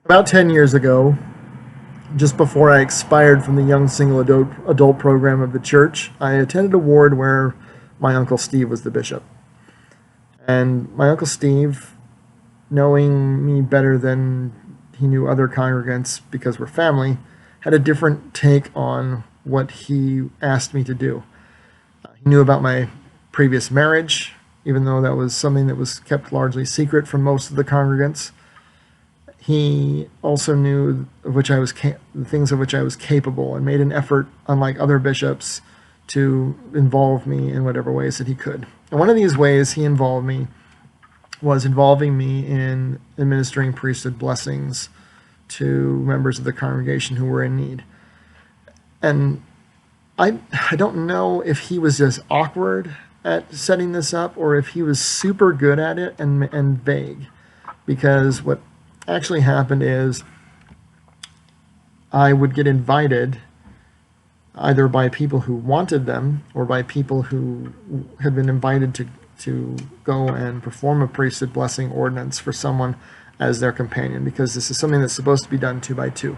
About 10 years ago, just before I expired from the young single adult program of the church, I attended a ward where my Uncle Steve was the bishop. And my Uncle Steve, knowing me better than he knew other congregants because we're family, had a different take on what he asked me to do. He knew about my previous marriage, even though that was something that was kept largely secret from most of the congregants. He also knew of which the things of which I was capable, and made an effort, unlike other bishops, to involve me in whatever ways that he could. And one of these ways he involved me was involving me in administering priesthood blessings to members of the congregation who were in need. And I don't know if he was just awkward at setting this up or if he was super good at it and vague, because what actually happened is I would get invited either by people who wanted them or by people who had been invited to go and perform a priesthood blessing ordinance for someone as their companion, because this is something that's supposed to be done 2 by 2.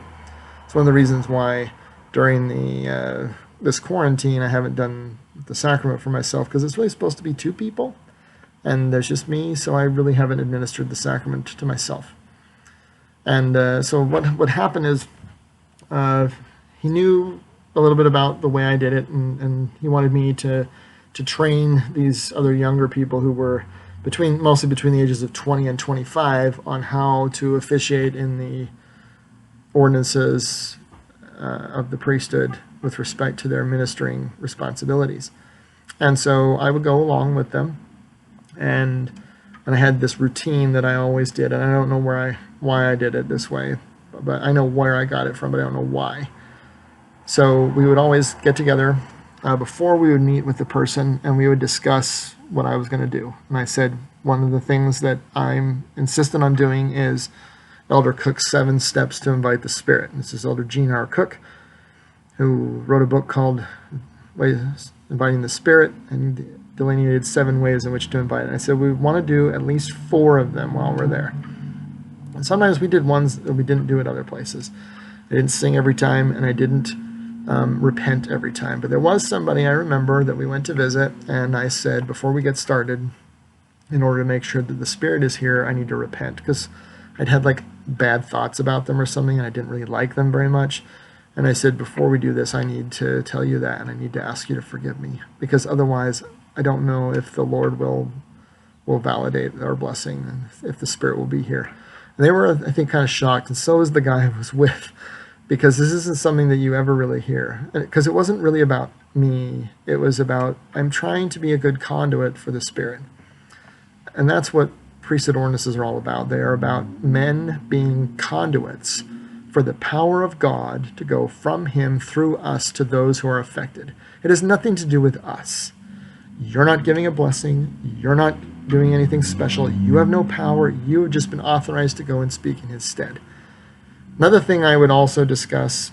It's one of the reasons why during this quarantine I haven't done the sacrament for myself, because it's really supposed to be 2 people and there's just me, so I really haven't administered the sacrament to myself. And so what happened is he knew a little bit about the way I did it, and he wanted me to train these other younger people who were mostly between the ages of 20 and 25 on how to officiate in the ordinances of the priesthood with respect to their ministering responsibilities. And so I would go along with them, and I had this routine that I always did, and I don't know why I did it this way, but I know where I got it from, but I don't know why. So we would always get together before we would meet with the person, and we would discuss what I was going to do. And I said, one of the things that I'm insistent on doing is Elder Cook's 7 Steps to Invite the Spirit. And this is Elder Gene R. Cook, who wrote a book called Inviting the Spirit, and delineated 7 ways in which to invite. And I said we want to do at least 4 of them while we're there. And sometimes we did ones that we didn't do at other places. I didn't sing every time, and I didn't repent every time. But there was somebody I remember that we went to visit, and I said, before we get started, in order to make sure that the Spirit is here, I need to repent, because I'd had like bad thoughts about them or something, and I didn't really like them very much. And I said, before we do this, I need to tell you that, and I need to ask you to forgive me, because otherwise I don't know if the Lord will validate our blessing and if the Spirit will be here. And they were, I think, kind of shocked, and so was the guy I was with, because this isn't something that you ever really hear. Because it wasn't really about me. It was about, I'm trying to be a good conduit for the Spirit. And that's what priesthood ordinances are all about. They are about men being conduits for the power of God to go from Him through us to those who are affected. It has nothing to do with us. You're not giving a blessing. You're not doing anything special. You have no power. You have just been authorized to go and speak in His stead. Another thing I would also discuss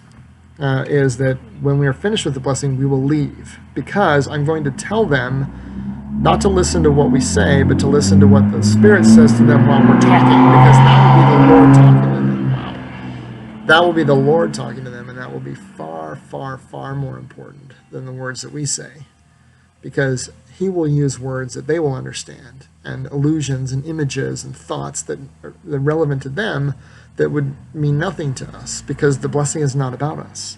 is that when we are finished with the blessing, we will leave, because I'm going to tell them not to listen to what we say, but to listen to what the Spirit says to them while we're talking, because that will be the Lord talking to them. Wow. That will be the Lord talking to them, and that will be far, far, far more important than the words that we say, because He will use words that they will understand, and allusions and images and thoughts that are relevant to them that would mean nothing to us, because the blessing is not about us.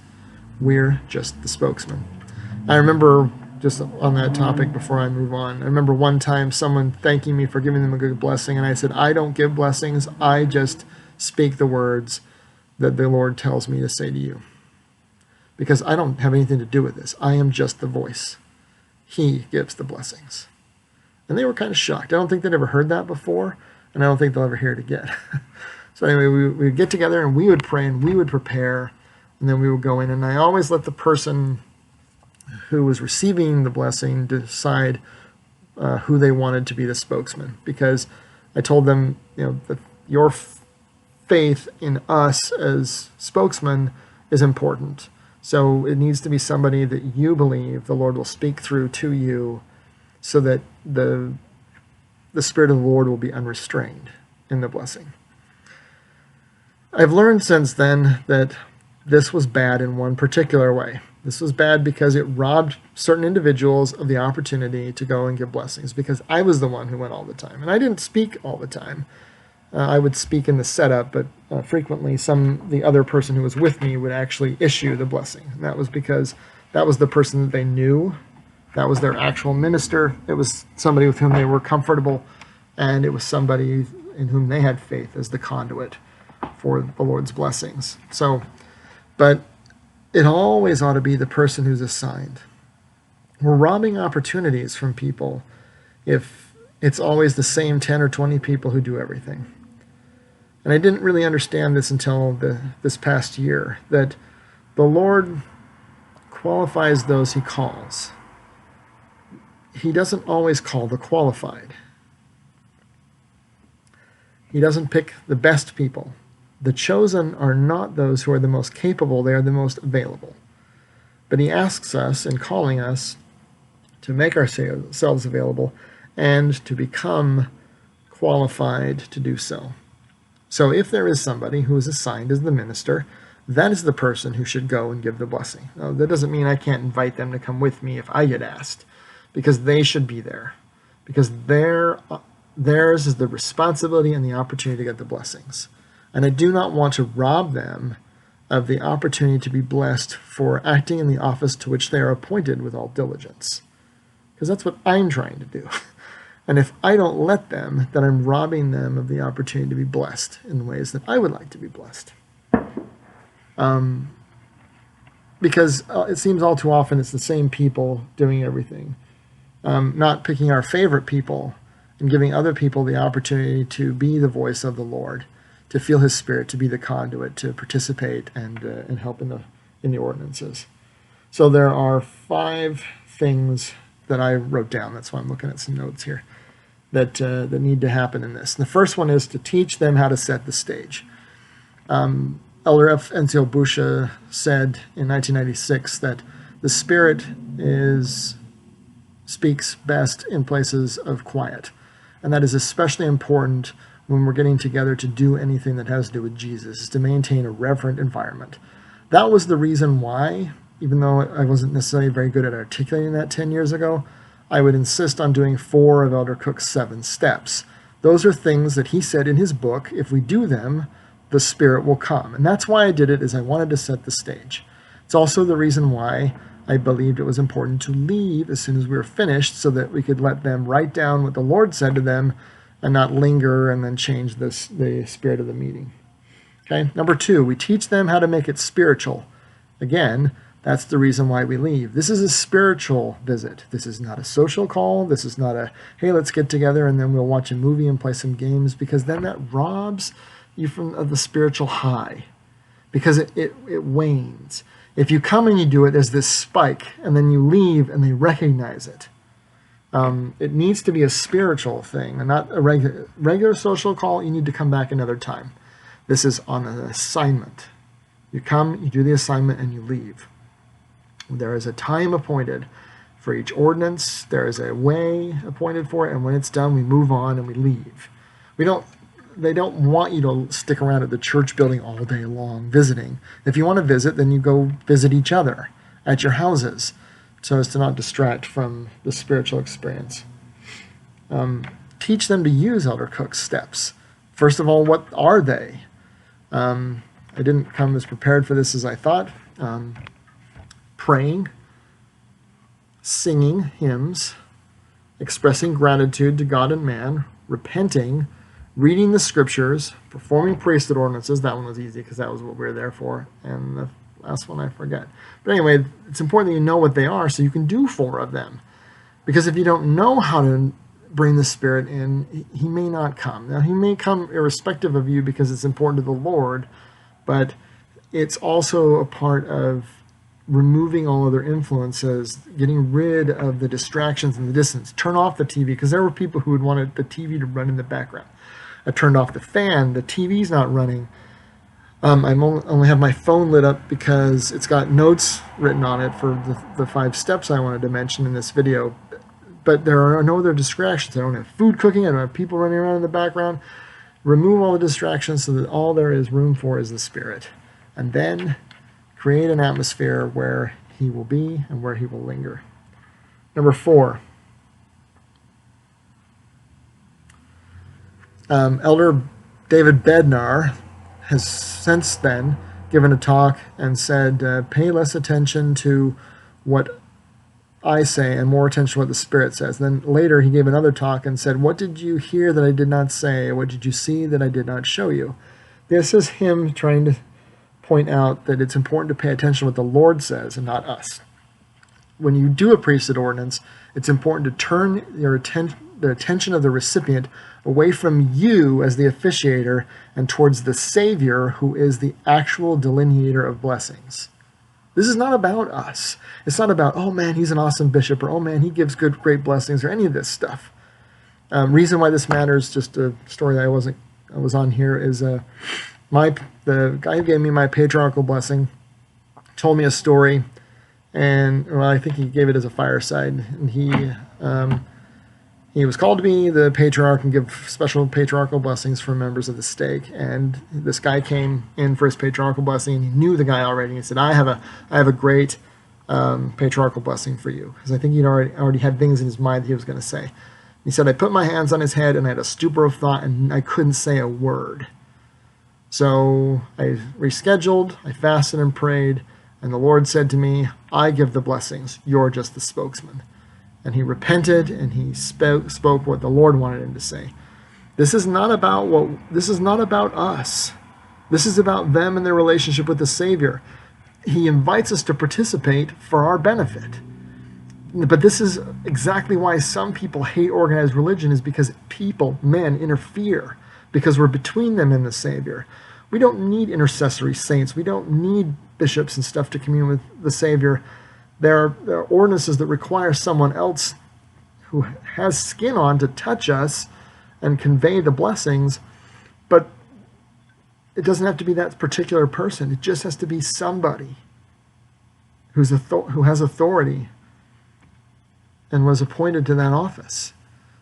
We're just the spokesman. I remember, just on that topic before I move on, I remember one time someone thanking me for giving them a good blessing, and I said, I don't give blessings, I just speak the words that the Lord tells me to say to you, because I don't have anything to do with this. I am just the voice. He gives the blessings. And they were kind of shocked. I don't think they'd ever heard that before, and I don't think they'll ever hear it again. So anyway, we would get together, and we would pray, and we would prepare, and then we would go in. And I always let the person who was receiving the blessing decide who they wanted to be the spokesman, because I told them, that your faith in us as spokesmen is important. So it needs to be somebody that you believe the Lord will speak through to you, so that the Spirit of the Lord will be unrestrained in the blessing. I've learned since then that this was bad in one particular way. This was bad because it robbed certain individuals of the opportunity to go and give blessings, because I was the one who went all the time. And I didn't speak all the time. I would speak in the setup, but frequently the other person who was with me would actually issue the blessing. And that was because that was the person that they knew. That was their actual minister. It was somebody with whom they were comfortable, and it was somebody in whom they had faith as the conduit for the Lord's blessings. So, but it always ought to be the person who's assigned. We're robbing opportunities from people if it's always the same 10 or 20 people who do everything. And I didn't really understand this until this past year, that the Lord qualifies those he calls. He doesn't always call the qualified. He doesn't pick the best people. The chosen are not those who are the most capable, they are the most available. But he asks us, in calling us, to make ourselves available and to become qualified to do so. So if there is somebody who is assigned as the minister, that is the person who should go and give the blessing. Now, that doesn't mean I can't invite them to come with me if I get asked, because they should be there, because theirs is the responsibility and the opportunity to get the blessings. And I do not want to rob them of the opportunity to be blessed for acting in the office to which they are appointed with all diligence, because that's what I'm trying to do. And if I don't let them, then I'm robbing them of the opportunity to be blessed in ways that I would like to be blessed. Because it seems all too often it's the same people doing everything, not picking our favorite people and giving other people the opportunity to be the voice of the Lord, to feel his spirit, to be the conduit, to participate and help in the ordinances. So there are 5 things that I wrote down. That's why I'm looking at some notes here that need to happen in this. And the first one is to teach them how to set the stage. Elder F. Enzio Busha said in 1996 that the Spirit speaks best in places of quiet. And that is especially important when we're getting together to do anything that has to do with Jesus, is to maintain a reverent environment. That was the reason why, even though I wasn't necessarily very good at articulating that 10 years ago, I would insist on doing 4 of Elder Cook's 7 steps. Those are things that he said in his book, if we do them, the Spirit will come. And that's why I did it, is I wanted to set the stage. It's also the reason why I believed it was important to leave as soon as we were finished, so that we could let them write down what the Lord said to them and not linger and then change the spirit of the meeting. Okay. Number 2, we teach them how to make it spiritual. Again, that's the reason why we leave. This is a spiritual visit. This is not a social call. This is not a, hey, let's get together and then we'll watch a movie and play some games, because then that robs you from the spiritual high, because it wanes. If you come and you do it, there's this spike, and then you leave and they recognize it. It needs to be a spiritual thing and not a regular social call. You need to come back another time. This is on an assignment. You come, you do the assignment, and you leave. There is a time appointed for each ordinance. There is a way appointed for it, and when it's done, we move on and we leave. They don't want you to stick around at the church building all day long visiting. If you want to visit, then you go visit each other at your houses, so as to not distract from the spiritual experience. Teach them to use Elder Cook's steps. First of all, what are they? I didn't come as prepared for this as I thought. Praying, singing hymns, expressing gratitude to God and man, repenting, reading the scriptures, performing priesthood ordinances. That one was easy because that was what we were there for. And the last one I forget. But anyway, it's important that you know what they are so you can do 4 of them. Because if you don't know how to bring the Spirit in, he may not come. Now, he may come irrespective of you because it's important to the Lord, but it's also a part of removing all other influences, getting rid of the distractions and the distance. Turn off the TV, because there were people who would want the TV to run in the background. I turned off the fan. The TV's not running. I only have my phone lit up because it's got notes written on it for the 5 steps I wanted to mention in this video. But there are no other distractions. I don't have food cooking. I don't have people running around in the background. Remove all the distractions so that all there is room for is the Spirit. And then create an atmosphere where he will be and where he will linger. Number 4. Elder David Bednar has since then given a talk and said, pay less attention to what I say and more attention to what the Spirit says. Then later he gave another talk and said, what did you hear that I did not say? What did you see that I did not show you? This is him trying to point out that it's important to pay attention to what the Lord says and not us. When you do a priesthood ordinance, it's important to turn the attention of the recipient away from you as the officiator and towards the Savior, who is the actual delineator of blessings. This is not about us. It's not about, oh man, he's an awesome bishop, or oh man, he gives great blessings, or any of this stuff. Reason why this matters, just a story that I was on here, is the guy who gave me my patriarchal blessing told me a story, and well, I think he gave it as a fireside, and he was called to be the patriarch and give special patriarchal blessings for members of the stake. And this guy came in for his patriarchal blessing, and he knew the guy already. And he said, I have a great patriarchal blessing for you. Because I think he'd already had things in his mind that he was going to say. He said, I put my hands on his head, and I had a stupor of thought, and I couldn't say a word. So I rescheduled, I fasted and prayed, and the Lord said to me, I give the blessings, you're just the spokesman. And he repented, and he spoke what the Lord wanted him to say. This is not about us. This is about them and their relationship with the Savior. He invites us to participate for our benefit. But this is exactly why some people hate organized religion, is because men interfere, because we're between them and the Savior. We don't need intercessory saints. We don't need bishops and stuff to commune with the Savior. There are ordinances that require someone else who has skin on to touch us and convey the blessings, but it doesn't have to be that particular person. It just has to be somebody who has authority and was appointed to that office.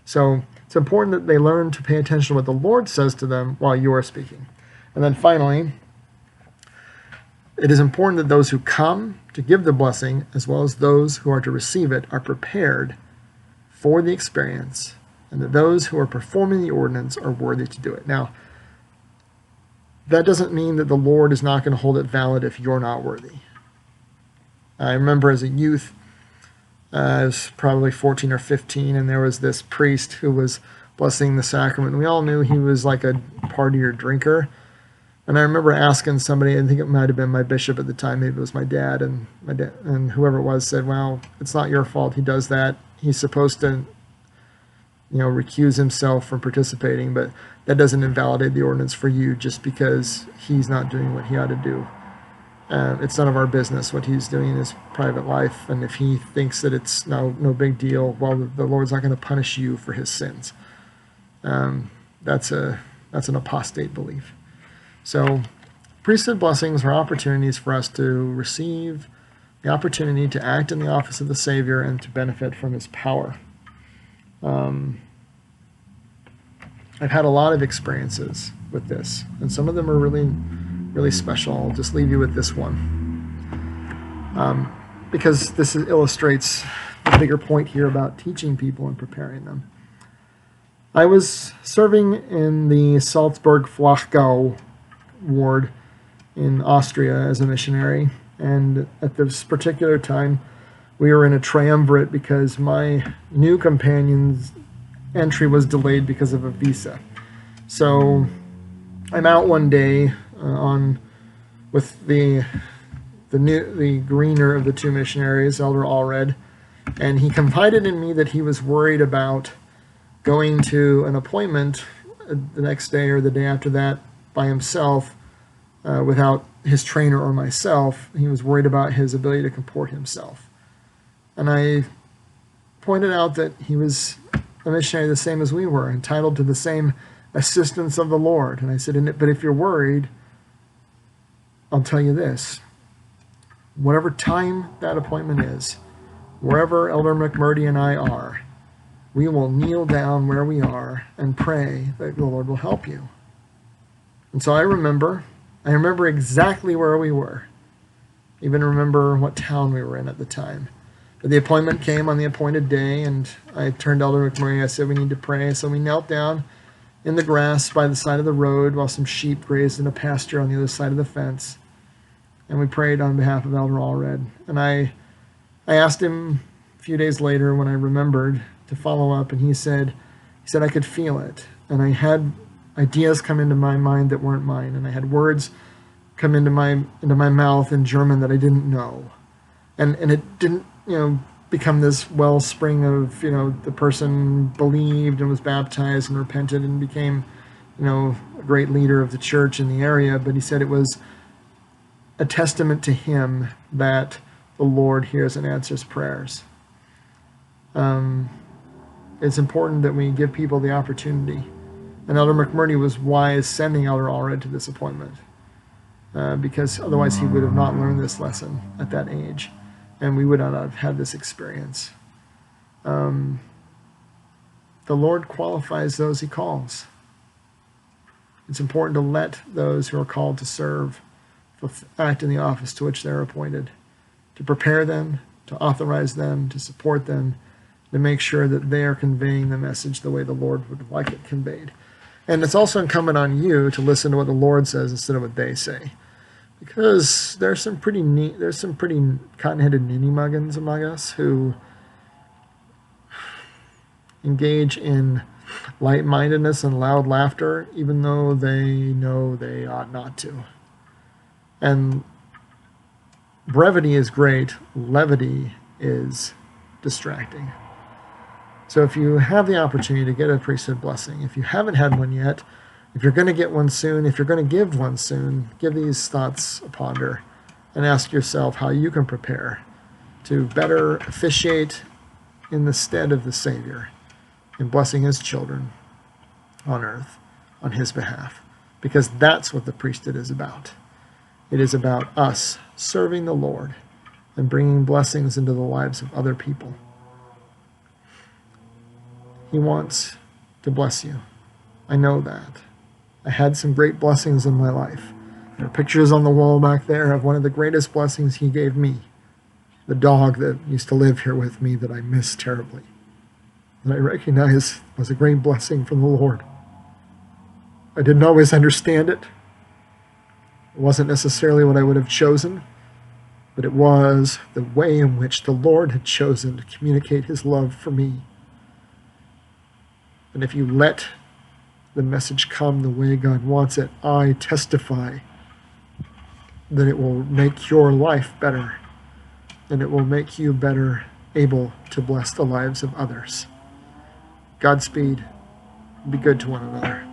So it's important that they learn to pay attention to what the Lord says to them while you are speaking. And then finally, it is important that those who come to give the blessing, as well as those who are to receive it, are prepared for the experience, and that those who are performing the ordinance are worthy to do it. Now, that doesn't mean that the Lord is not going to hold it valid if you're not worthy. I remember as a youth, I was probably 14 or 15, and there was this priest who was blessing the sacrament. We all knew he was like a partier drinker. And I remember asking somebody, I think it might have been my bishop at the time, maybe it was my dad, and whoever it was said, well, it's not your fault he does that. He's supposed to, recuse himself from participating, but that doesn't invalidate the ordinance for you just because he's not doing what he ought to do. It's none of our business what he's doing in his private life, and if he thinks that it's no big deal, well, the Lord's not going to punish you for his sins. That's an apostate belief. So priesthood blessings are opportunities for us to receive the opportunity to act in the office of the Savior and to benefit from his power. I've had a lot of experiences with this, and some of them are really, really special. I'll just leave you with this one, because this illustrates the bigger point here about teaching people and preparing them. I was serving in the Salzburg-Flachgau ward in Austria as a missionary, and at this particular time we were in a triumvirate because my new companion's entry was delayed because of a visa. So I'm out one day with the greener of the two missionaries, Elder Allred, and he confided in me that he was worried about going to an appointment the next day or the day after that by himself without his trainer or myself. He was worried about his ability to comport himself. And I pointed out that he was a missionary the same as we were, entitled to the same assistance of the Lord. And I said, but if you're worried, I'll tell you this. Whatever time that appointment is, wherever Elder McMurdy and I are, we will kneel down where we are and pray that the Lord will help you. And so I remember exactly where we were. Even remember what town we were in at the time. But the appointment came on the appointed day, and I turned to Elder McMurray. I said, we need to pray. So we knelt down in the grass by the side of the road while some sheep grazed in a pasture on the other side of the fence. And we prayed on behalf of Elder Allred. And I asked him a few days later when I remembered to follow up, and he said I could feel it. And I had ideas come into my mind that weren't mine, and I had words come into my mouth in German that I didn't know. And it didn't, become this wellspring of, the person believed and was baptized and repented and became, a great leader of the church in the area. But he said it was a testament to him that the Lord hears and answers prayers. It's important that we give people the opportunity. And Elder McMurray was wise sending Elder Allred to this appointment, because otherwise he would have not learned this lesson at that age, and we would not have had this experience. The Lord qualifies those he calls. It's important to let those who are called to serve act in the office to which they're appointed, to prepare them, to authorize them, to support them, to make sure that they are conveying the message the way the Lord would like it conveyed. And it's also incumbent on you to listen to what the Lord says instead of what they say, because there's some pretty cotton-headed ninny-muggins among us who engage in light-mindedness and loud laughter, even though they know they ought not to. And brevity is great, levity is distracting. So if you have the opportunity to get a priesthood blessing, if you haven't had one yet, if you're going to get one soon, if you're going to give one soon, give these thoughts a ponder and ask yourself how you can prepare to better officiate in the stead of the Savior in blessing his children on earth on his behalf, because that's what the priesthood is about. It is about us serving the Lord and bringing blessings into the lives of other people. He wants to bless you. I know that. I had some great blessings in my life. There are pictures on the wall back there of one of the greatest blessings he gave me, the dog that used to live here with me that I miss terribly, that I recognize was a great blessing from the Lord. I didn't always understand it. It wasn't necessarily what I would have chosen, but it was the way in which the Lord had chosen to communicate his love for me. And if you let the message come the way God wants it, I testify that it will make your life better, and it will make you better able to bless the lives of others. Godspeed. Be good to one another.